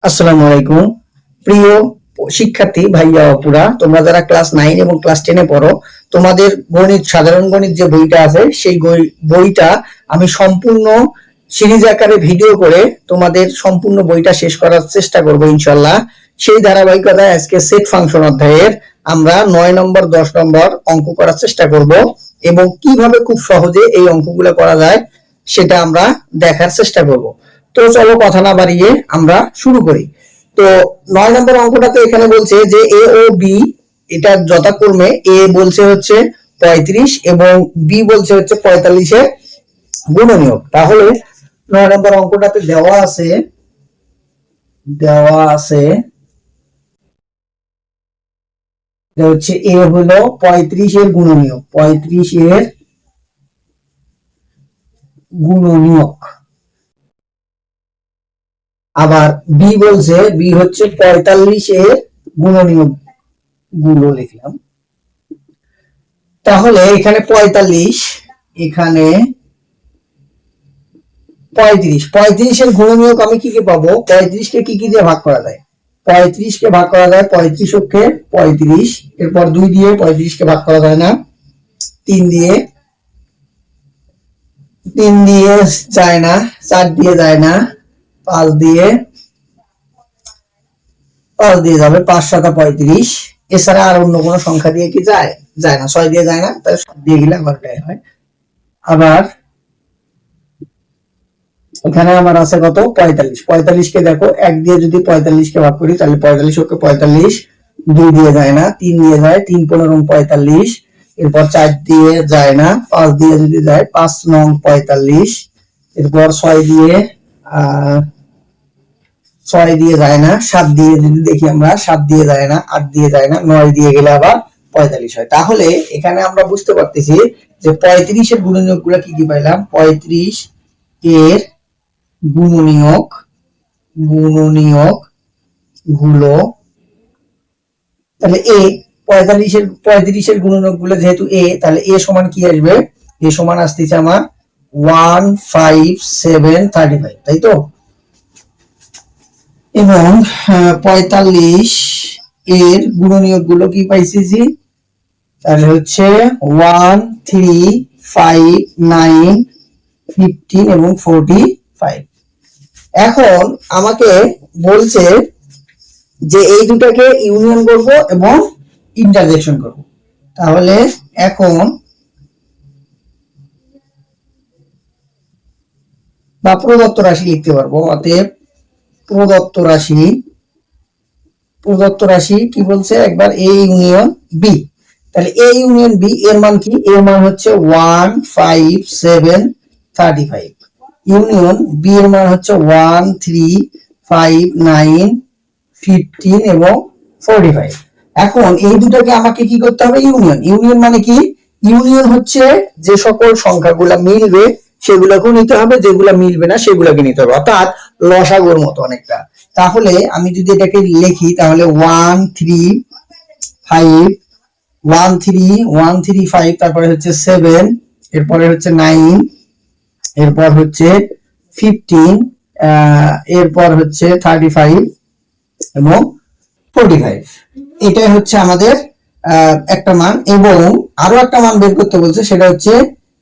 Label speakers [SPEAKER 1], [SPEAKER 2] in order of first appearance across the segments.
[SPEAKER 1] আসসালামু আলাইকুম প্রিয় শিক্ষার্থী ভাইয়া অপুরা, তোমরা যারা ক্লাস 9 এবং ক্লাস 10 এ পড়ো, তোমাদের গণিত সাধারণ গণিত যে বইটা আছে সেই বইটা আমি সম্পূর্ণ সিরিজ আকারে ভিডিও করে তোমাদের সম্পূর্ণ বইটা শেষ করার চেষ্টা করব ইনশাআল্লাহ। সেই ধারাবাহিকতায় আজকে সেট ফাংশন অধ্যায়ের আমরা 9 নম্বর 10 নম্বর অঙ্ক করার চেষ্টা করব এবং কিভাবে খুব সহজে এই অঙ্কগুলো করা যায় সেটা আমরা দেখার চেষ্টা করব। তো চলো কথা না বাড়িয়ে আমরা শুরু করি। তো 9 নম্বর অঙ্কটাতে এখানে বলছে যে এ ও বি, এটা যথাক্রমে এ বলছে হচ্ছে 35 এবং বি বলছে হচ্ছে 45 এর গুণনীয়ক। তাহলে 9 নম্বর অঙ্কটাতে দেওয়া আছে হচ্ছে এ হলো 35 এর গুণনীয়ক, 35 এর গুণনীয়ক। আবার বি বলছে বি হচ্ছে 45 এর গুণনীয়ক গুলো লিখলাম। তাহলে এখানে 45, এখানে 35 এর গুণনীয়ক আমি কি কি পাবো? 35 কে কি কি দিয়ে ভাগ করা যায়? 35 কে ভাগ করা যায় 35 অক্ষে 35, এরপর 2 দিয়ে 35 কে ভাগ করা যায় না, 3 দিয়ে যায় না, 4 দিয়ে যায় না, 5 দিয়ে যাবে, 5 7 35। এছাড়া আর অন্য কোনো সংখ্যা দিয়ে কি যায়? যায় না। 6 দিয়ে যায় না, তাহলে 7 দিয়ে গেলে আবার এটাই হয়। আবার এখানে আমার আছে কত? 45। 45 কে দেখো 1 দিয়ে যদি 45 কে ভাগ করি তাহলে 45 ওকে 45, 2 দিয়ে যায় না, 3 দিয়ে যায়, 3 15 45, এরপর 4 দিয়ে যায় না, 5 দিয়ে যদি যায় 5 9 45, এরপর 6 দিয়ে যায় না, 7 দিয়ে যদি দেখি আমরা 7 দিয়ে যায় না, 8 দিয়ে যায় না, 9 দিয়ে গেলে আবার 45 হয়। তাহলে এখানে আমরা বুঝতে পারতেছি যে 35 এর গুণনীয়ক গুলো কি কি পাইলাম? 35 এর গুণনীয়ক গুলো, তাহলে এ 35 এর গুণনীয়ক গুলো যেহেতু এ, তাহলে এ সমান কি আসবে? এ সমান আসতেছে আমার 15735, তাই তো? এবং 45 এর গুণনীয়ক গুলো কি পাইছি? তাহলে হচ্ছে 1 3 5 9 15 এবং 45। এখন আমাকে বলছে যে এই দুটাকে ইউনিয়ন করব এবং ইন্টারজেকশন করব। তাহলে এখন বা প্রদত্ত রাশি লিখতে পারবো। অতএব প্রদত্ত রাশি কি বলছে একবার? A union B. তাহলে এ ইউনিয়ন বি এর মান কি? এর মান হচ্ছে 15735, ইউনিয়ন বি এর মান হচ্ছে 1359 15 এবং 45। এখন এই দুটাকে আমাকে কি করতে হবে? ইউনিয়ন মানে কি? ইউনিয়ন হচ্ছে যে সকল সংখ্যাগুলো মিলবে সেগুলোকে নিতে হবে, যেগুলো মিলবে না সেগুলোকে নিতে হবে, অর্থাৎ লসাগুর মতো অনেকটা। তাহলে আমি যদি এটাকে লিখি তাহলে 135, তারপরে হচ্ছে 7, এরপরে হচ্ছে 9, এরপর হচ্ছে 15, এরপর হচ্ছে 35 এবং 45। এটাই হচ্ছে আমাদের একটা মান। এবং আরো একটা মান বের করতে বলছে, সেটা হচ্ছে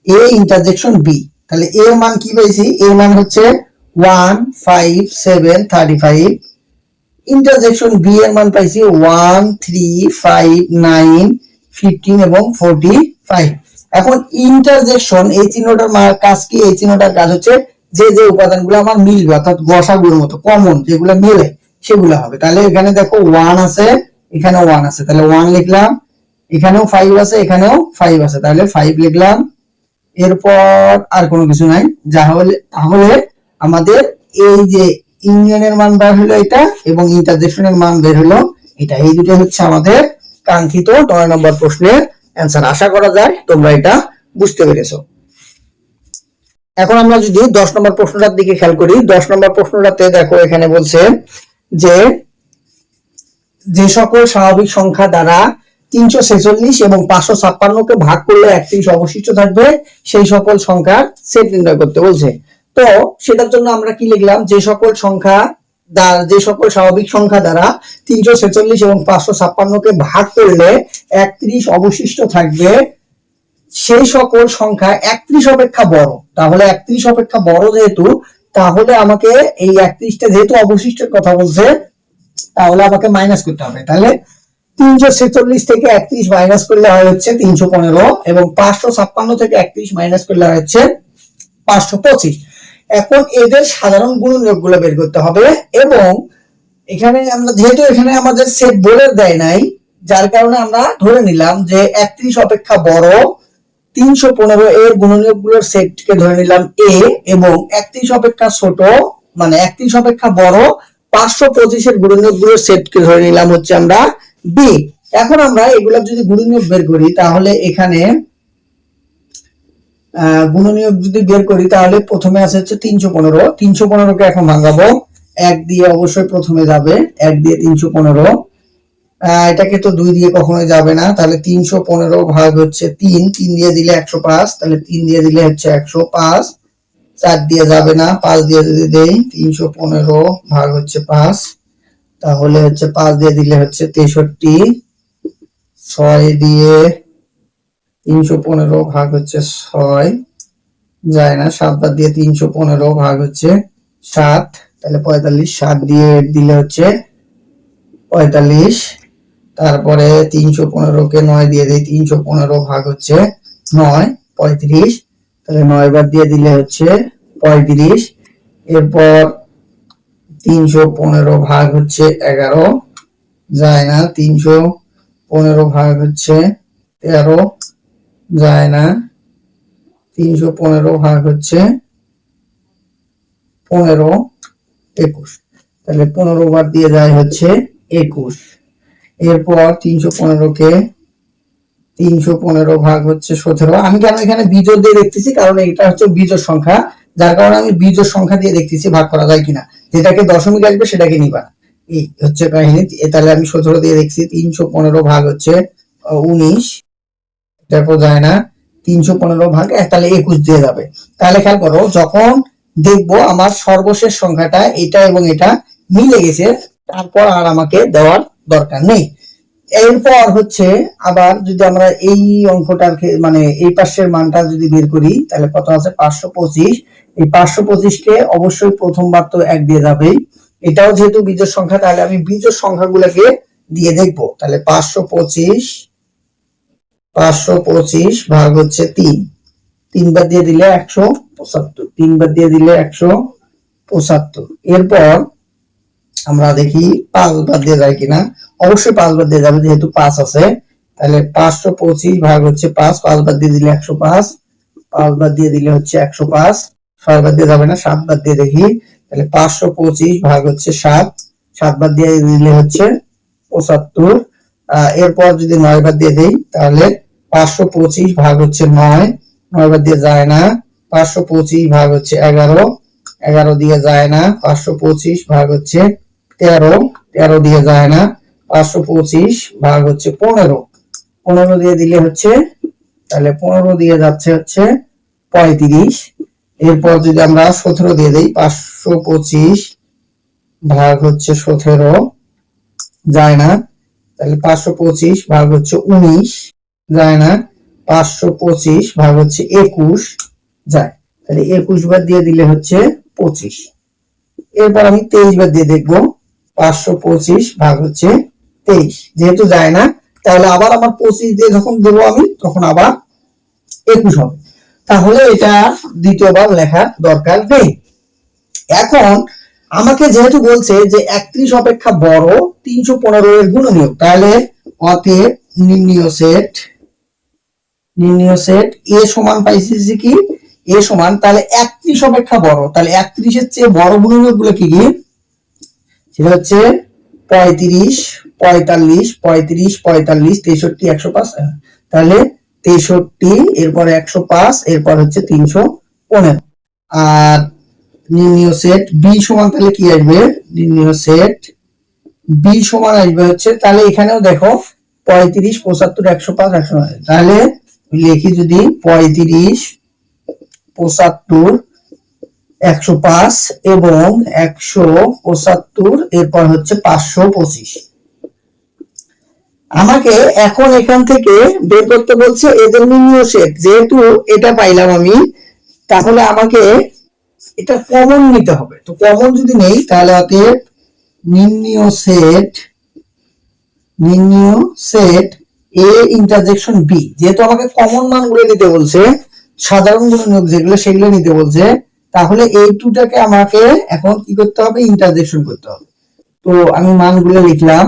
[SPEAKER 1] এ ইন্টারজেকশন বি। তাহলে এর মান কি পেয়েছি? এর মান হচ্ছে 15735, ইন্টারজেকশন বি এর মান পাইছি 1359 15 এবং 45। এখন ইন্টারজেকশন এই চিহ্নটার কাজ কি? এই চিহ্নটার কাজ হচ্ছে যে যে উপাদানগুলো আমার মিলবে, অর্থাৎ গসাগুর মতো কমন যেগুলো মিলে সেগুলো হবে। তাহলে এখানে দেখো 1 আছে, এখানেও 1 আছে, তাহলে 1 লিখলাম, এখানেও 5 আছে, এখানেও 5 আছে, তাহলে 5 লিখলাম। এরপর আর কোনো কিছু নাই। তাহলে আমাদের এই যে ইউনিয়নের মান বের হলো এটা এবং ইন্টারজেকশনের মান বের হলো এটা। এই দুটো হচ্ছে আমাদের কাঙ্ক্ষিত 9 নম্বর প্রশ্নের অ্যান্সার। আশা করা যায় তোমরা এটা বুঝতে পেরেছো। এখন আমরা যদি 10 নম্বর প্রশ্নটার দিকে খেয়াল করি, 10 নম্বর প্রশ্নটাতে দেখো এখানে বলছে যে সকল স্বাভাবিক সংখ্যা দ্বারা 346 এবং 556 কে ভাগ করলে 31 অবশিষ্ট থাকবে সেই সকল সংখ্যার সেট নির্ণয় করতে বলছে। তো সেটার জন্য আমরা কি লিখলাম? যে সকল সংখ্যা যে সকল স্বাভাবিক সংখ্যা দ্বারা 346 এবং 556 কে ভাগ করলে 31 অবশিষ্ট থাকবে, সেই সকল সংখ্যা 31 অপেক্ষা বড়। তাহলে 31 অপেক্ষা বড় যেহেতু, তাহলে আমাকে এই 31টা যেহেতু অবশিষ্টের কথা বলছে, তাহলে আমাকে মাইনাস করতে হবে। তাহলে 346 থেকে 31 মাইনাস করলে হয় হচ্ছে 315, এবং 556 থেকে 31 মাইনাস করলে হয় হচ্ছে 525। এখন এদের সাধারণ গুণনীয়কগুলো বের করতে হবে, এবং এখানে আমরা যেহেতু এখানে আমাদের সেট বলে দেয় নাই, যার কারণে আমরা ধরে নিলাম যে 31 অপেক্ষা বড় 315 এর গুণনীয়কগুলোর সেটকে ধরে নিলাম এ, এবং 31 অপেক্ষা ছোট মানে 31 অপেক্ষা বড় 525 এর গুণনীয়কগুলোর সেটকে ধরে নিলাম হচ্ছে আমরা বি। এখন আমরা এগুলা যদি গুণনীয়ক বের করি, তাহলে এখানে গুণনীয়ক যদি বের করি, তাহলে প্রথমে আছে হচ্ছে 315। 315 কে এখন ভাঙাবো, 1 দিয়ে অবশ্যই প্রথমে যাবে, 1 দিয়ে 315, এটাকে তো 2 দিয়ে কখনোই যাবে না। তাহলে 315 ভাগ হচ্ছে 3, 3 দিয়ে দিলে 105, তাহলে 3 দিয়ে দিলে হচ্ছে 105, 4 দিয়ে যাবে না, 5 দিয়ে যদি দেই 315 ভাগ হচ্ছে 5, তাহলে হচ্ছে 5 দিয়ে দিলে হচ্ছে 63, 6 দিয়ে 315 ভাগ হচ্ছে 6 যায় না, 7 বাদ দিয়ে 315 ভাগ হচ্ছে 7, তাহলে 45, 7 দিয়ে দিলে হচ্ছে 45, তারপরে 315 কে 9 দিয়ে দেই, 315 ভাগ হচ্ছে 9, 35, তাহলে 9 বাদ দিয়ে দিলে হচ্ছে 35, এরপর 315 ভাগ হচ্ছে 11 যায় না, 315 ভাগ হচ্ছে 13 যায় না, 315 ভাগ হচ্ছে 15, 21, তাহলে 15 বার দিয়ে যায় হচ্ছে 21। এরপর 315 কে 315 ভাগ হচ্ছে 17। আমি কেন এখানে বিজোড় দিয়ে দেখতেছি, কারণ এটা হচ্ছে বিজোড় সংখ্যা, যার কারণে আমি বিজোড় সংখ্যা দিয়ে দেখতেছি ভাগ করা যায় কিনা, যেটাকে দশমিক আসবে সেটাকে নিবা, এই হচ্ছে কাহিনী। তাহলে আমি 17 দিয়ে দেখছি, 315 ভাগ হচ্ছে 19, দেখো যায় না, 315 ভাগ তাহলে 21 দিয়ে যাবে। তাহলে খেয়াল করো, যখন দেখবো আমার সর্বশেষ সংখ্যাটা এটা এবং এটা মিলে গেছে, তারপর আর আমাকে দেওয়ার দরকার নেই। এরপর হচ্ছে আবার যদি আমরা এই অঙ্কটার মানে এই পাশের মানটা যদি বের করি, তাহলে কত আছে 525। এই 525 কে অবশ্যই প্রথমবার তো 1 দিয়ে যাবেই, এটাও যেহেতু বিজোড় সংখ্যা, তাহলে আমি বিজোড় সংখ্যাগুলোকে দিয়ে দেখবো। তাহলে 525 ভাগ হচ্ছে 3, 3 বার দিয়ে দিলে 175, 3 বার দিয়ে দিলে 175। এরপর আমরা দেখি 5 বার দিয়ে যায় কিনা, অবশ্যই 5 বার দিয়ে যাবে যেহেতু 5 আছে। তাহলে 525 ভাগ হচ্ছে 5, 5 বার দিয়ে দিলে 105, 5 বার দিয়ে দিলে হচ্ছে 105, 6 বার দিয়ে যাবে না, 7 বার দিয়ে দেখি, তাহলে 525 ভাগ হচ্ছে 7, 7 বার দিয়ে দিলে হচ্ছে 75। এরপর যদি 9 বার দিয়ে দেই, তাহলে 525 ভাগ হচ্ছে 9, 9 বার দিয়ে যায় না, 525 ভাগ হচ্ছে 11, 11 দিয়ে যায় না, 525 ভাগ হচ্ছে 13, 13 দিয়ে যায় না, 525 ভাগ হচ্ছে 15, 15 দিয়ে দিলে হচ্ছে, তাহলে 15 দিয়ে যাচ্ছে হচ্ছে 35। এরপর যদি আমরা 17 দিয়ে দেই, 525 ভাগ হচ্ছে 17 যায় না, তাহলে 525 ভাগ হচ্ছে 19 যায় না, 525 ভাগ হচ্ছে 21 যায়, তাহলে 21 বার দিয়ে দিলে হচ্ছে 25। এরপর আমি 23 বার দিয়ে দেখবো, 525 ভাগ হচ্ছে 23, যেহেতু যায় না, তাহলে আবার আমার 25 দিয়ে যখন দেবো আমি, তখন আবার 21 হবে। তাহলে এটা দ্বিতীয়বার লেখার দরকার নেই। এখন আমাকে যেহেতু বলছে যে 31 অপেক্ষা বড় 315 এর গুণনীয়ক, তাহলে অতএব নির্ণীয় সেট এ সমান পাইছি কি, এ সমান, তাহলে 31 অপেক্ষা বড়, তাহলে 31 এর চেয়ে বড় গুণনীয়ক গুলো কি কি, সেটা হচ্ছে 35, 45, 35, 45, 63, 105, তাহলে 63, এরপর 105, এরপর হচ্ছে 315। আর নির্ণীয় সেট বি সমান তাহলে কি আসবে, নির্ণীয় সেট বি সমান আসবে হচ্ছে, তাহলে এখানেও দেখো 35, 75, 105, 109, তাহলে লিখি যদি 35, 75, 105 এবং 175, এরপর হচ্ছে 525। আমাকে এখন এখান থেকে বের করতে বলছে এদের নির্ণয় সেট। যেহেতু এটা পাইলাম আমি, তাহলে আমাকে এটা কমন নিতে হবে। তো কমন যদি নেই তাহলে অতএব নির্ণয় সেট এ ইন্টারজেকশন বি। যেহেতু আমাকে কমন মানগুলো নিতে বলছে, সাধারণ গুণনীয়ক যেগুলো সেগুলো নিতে বলছে, তাহলে এই দুটাকে আমাকে এখন কি করতে হবে? ইন্টারজেকশন করতে হবে। তো আমি মানগুলো লিখলাম।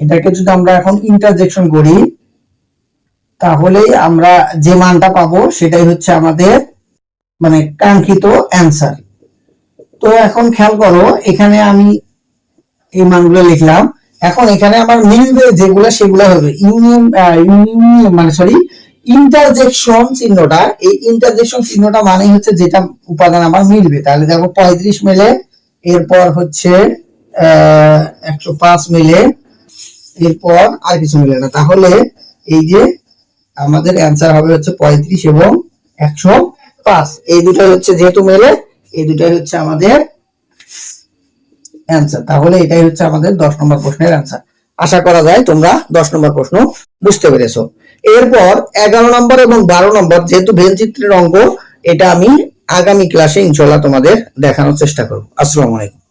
[SPEAKER 1] এটাকে যদি আমরা এখন ইন্টারজেকশন করি, তাহলে আমরা যে মানটা পাবো সেটাই হচ্ছে আমাদের মানে কাঙ্ক্ষিত অ্যান্সার। তো এখন খেয়াল করো, এখানে আমি এই মানগুলো লিখলাম। এখন এখানে আমার মিলবে যেগুলা সেগুলা হবে ইউনিয়ন মানে সরি ইন্টারজেকশন চিহ্নটা। এই ইন্টারজেকশন চিহ্নটা মানে হচ্ছে যেটা উপাদান আমার মিলবে। তাহলে দেখো 35 মিলে, এরপর হচ্ছে 105 মিলে, এরপর আর কিছু মিলে না। তাহলে এই যে আমাদের অ্যান্সার হবে হচ্ছে 35 এবং 105। এই দুটাই হচ্ছে যেহেতু মেলে, এই দুটাই হচ্ছে আমাদের অ্যান্সার। তাহলে এটাই হচ্ছে আমাদের 10 নম্বর প্রশ্নের অ্যান্সার। আশা করা যায় তোমরা 10 নম্বর প্রশ্ন বুঝতে পেরেছো। এরপর 11 নম্বর এবং 12 নম্বর যেহেতু ভেন চিত্রের অঙ্ক, এটা আমি আগামী ক্লাসে ইনশাআল্লাহ তোমাদের দেখানোর চেষ্টা করব। আসসালামু আলাইকুম।